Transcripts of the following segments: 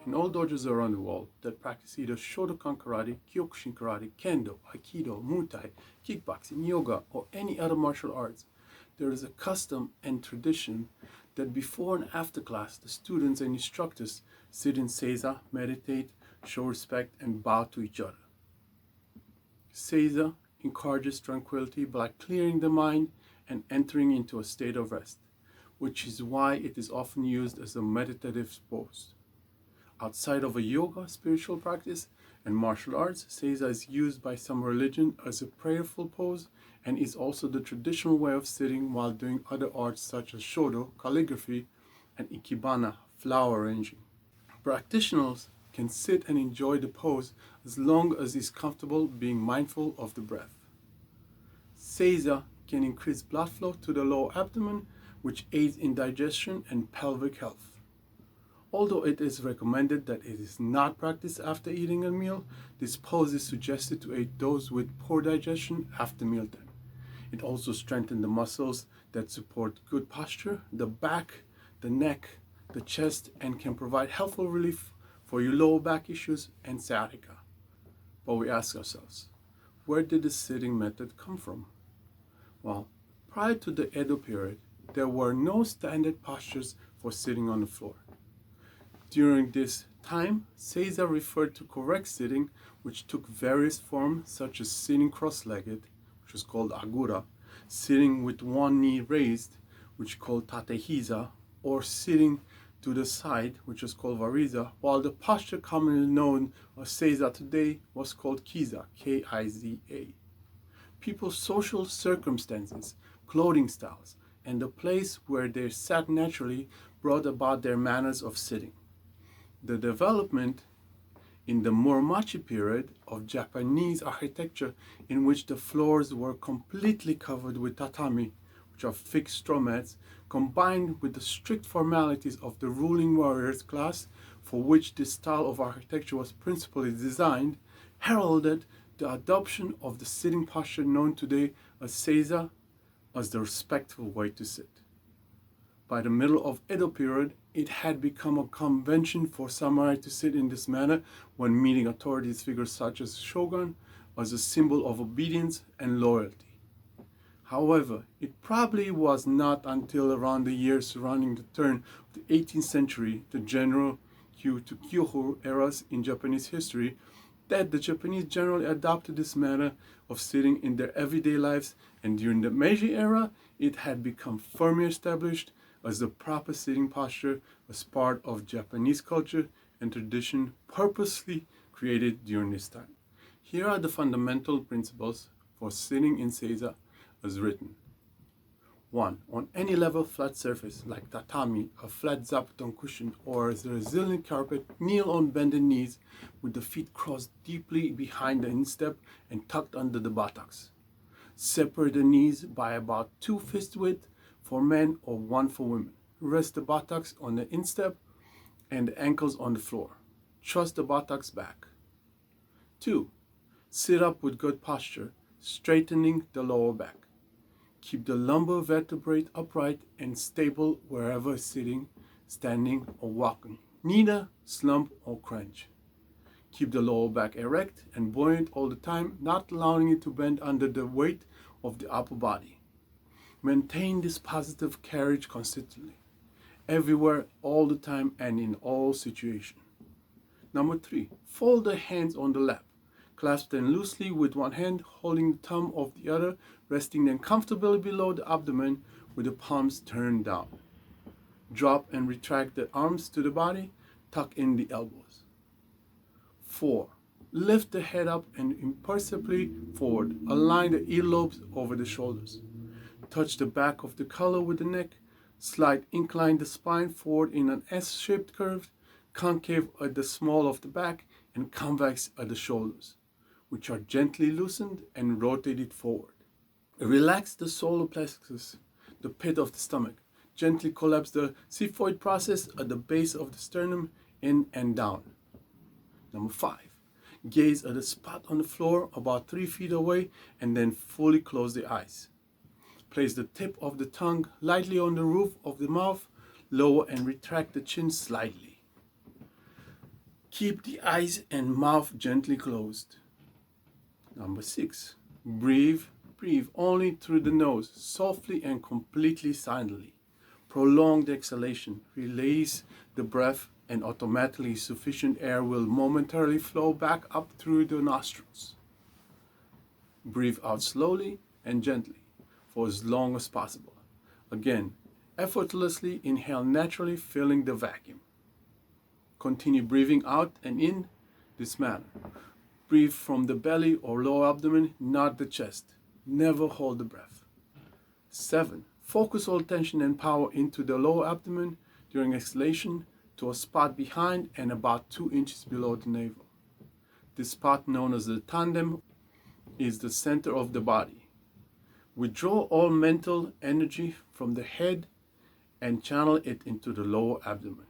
in all dojos around the world that practice either Shotokan karate, Kyokushin karate, Kendo, Aikido, Muay Thai, kickboxing, yoga, or any other martial arts, there is a custom and tradition that before and after class, the students and instructors sit in Seiza, meditate, show respect, and bow to each other. Seiza encourages tranquility by clearing the mind and entering into a state of rest, which is why it is often used as a meditative pose. Outside of a yoga, spiritual practice, and martial arts, Seiza is used by some religion as a prayerful pose and is also the traditional way of sitting while doing other arts such as shodo, calligraphy, and ikebana, flower arranging. Practitioners can sit and enjoy the pose as long as is comfortable, being mindful of the breath. Seiza can increase blood flow to the lower abdomen, which aids in digestion and pelvic health. Although it is recommended that it is not practiced after eating a meal, this pose is suggested to aid those with poor digestion after mealtime. It also strengthens the muscles that support good posture, the back, the neck, the chest, and can provide helpful relief for your lower back issues and sciatica. But we ask ourselves, where did the sitting method come from? Well, prior to the Edo period, there were no standard postures for sitting on the floor. During this time, Seiza referred to correct sitting, which took various forms such as sitting cross-legged, which was called agura, sitting with one knee raised, which is called tatehiza, or sitting to the side, which is called variza, while the posture commonly known as Seiza today was called kiza, K-I-Z-A. People's social circumstances, clothing styles, and the place where they sat naturally brought about their manners of sitting. The development in the Muromachi period of Japanese architecture, in which the floors were completely covered with tatami, which are fixed straw mats, combined with the strict formalities of the ruling warriors class, for which this style of architecture was principally designed, heralded the adoption of the sitting posture known today as Seiza as the respectful way to sit. By the middle of Edo period, it had become a convention for samurai to sit in this manner when meeting authorities figures such as shogun as a symbol of obedience and loyalty. However, it probably was not until around the years surrounding the turn of the 18th century, the general Kyu to Kyoho eras in Japanese history, that the Japanese generally adopted this manner of sitting in their everyday lives, and during the Meiji era, it had become firmly established as the proper sitting posture as part of Japanese culture and tradition purposely created during this time. Here are the fundamental principles for sitting in Seiza as written. 1. On any level flat surface like tatami, a flat zabuton cushion, or a resilient carpet, kneel on bended knees with the feet crossed deeply behind the instep and tucked under the buttocks. Separate the knees by about 2 fist width for men or 1 for women. Rest the buttocks on the instep and the ankles on the floor. Thrust the buttocks back. 2. Sit up with good posture, straightening the lower back. Keep the lumbar vertebrae upright and stable wherever sitting, standing, or walking. Neither slump or clench. Keep the lower back erect and buoyant all the time, not allowing it to bend under the weight of the upper body. Maintain this positive carriage consistently, everywhere, all the time, and in all situations. Number 3, fold the hands on the lap. Clasp them loosely with one hand, holding the thumb of the other, resting them comfortably below the abdomen with the palms turned down. Drop and retract the arms to the body, tuck in the elbows. 4. Lift the head up and imperceptibly forward. Align the earlobes over the shoulders. Touch the back of the collar with the neck. Incline the spine forward in an S-shaped curve, concave at the small of the back and convex at the shoulders, which are gently loosened and rotated forward. Relax the solar plexus, the pit of the stomach. Gently collapse the xiphoid process at the base of the sternum, in and down. Number 5. Gaze at a spot on the floor about 3 feet away and then fully close the eyes. Place the tip of the tongue lightly on the roof of the mouth, lower and retract the chin slightly. Keep the eyes and mouth gently closed. Number 6. Breathe only through the nose, softly and completely silently. Prolong the exhalation. Release the breath and automatically sufficient air will momentarily flow back up through the nostrils. Breathe out slowly and gently for as long as possible. Again, effortlessly inhale naturally, filling the vacuum. Continue breathing out and in this manner. Breathe from the belly or lower abdomen, not the chest. Never hold the breath. 7. Focus all tension and power into the lower abdomen during exhalation to a spot behind and about 2 inches below the navel. This spot, known as the tandem, is the center of the body. Withdraw all mental energy from the head and channel it into the lower abdomen.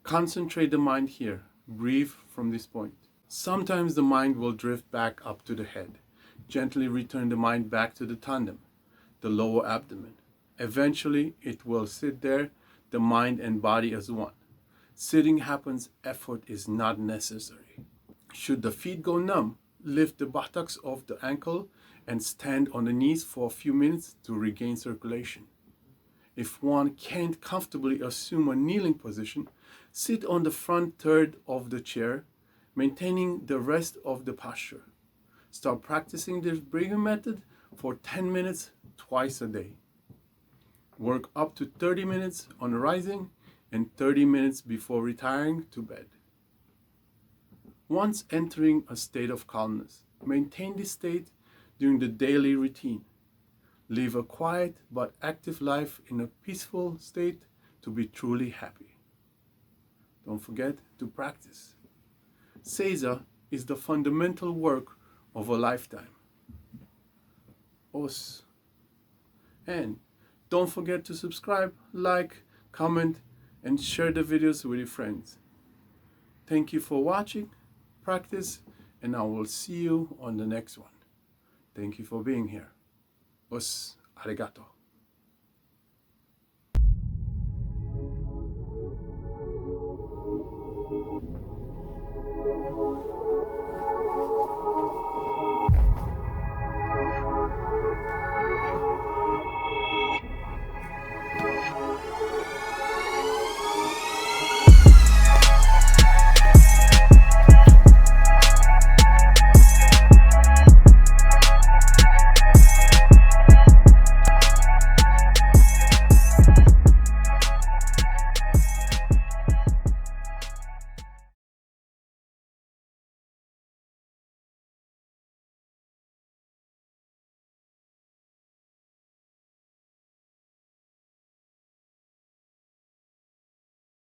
Concentrate the mind here. Breathe from this point. Sometimes the mind will drift back up to the head. Gently return the mind back to the tandem, the lower abdomen. Eventually, it will sit there, the mind and body as one. Sitting happens, effort is not necessary. Should the feet go numb, lift the buttocks off the ankle and stand on the knees for a few minutes to regain circulation. If one can't comfortably assume a kneeling position, sit on the front third of the chair, maintaining the rest of the posture. Start practicing this breathing method for 10 minutes twice a day. Work up to 30 minutes on rising and 30 minutes before retiring to bed. Once entering a state of calmness, maintain this state during the daily routine. Live a quiet but active life in a peaceful state to be truly happy. Don't forget to practice. Seiza is the fundamental work of a lifetime. Os. And don't forget to subscribe, like, comment, and share the videos with your friends. Thank you for watching, practice, and I will see you on the next one. Thank you for being here. Os arigato.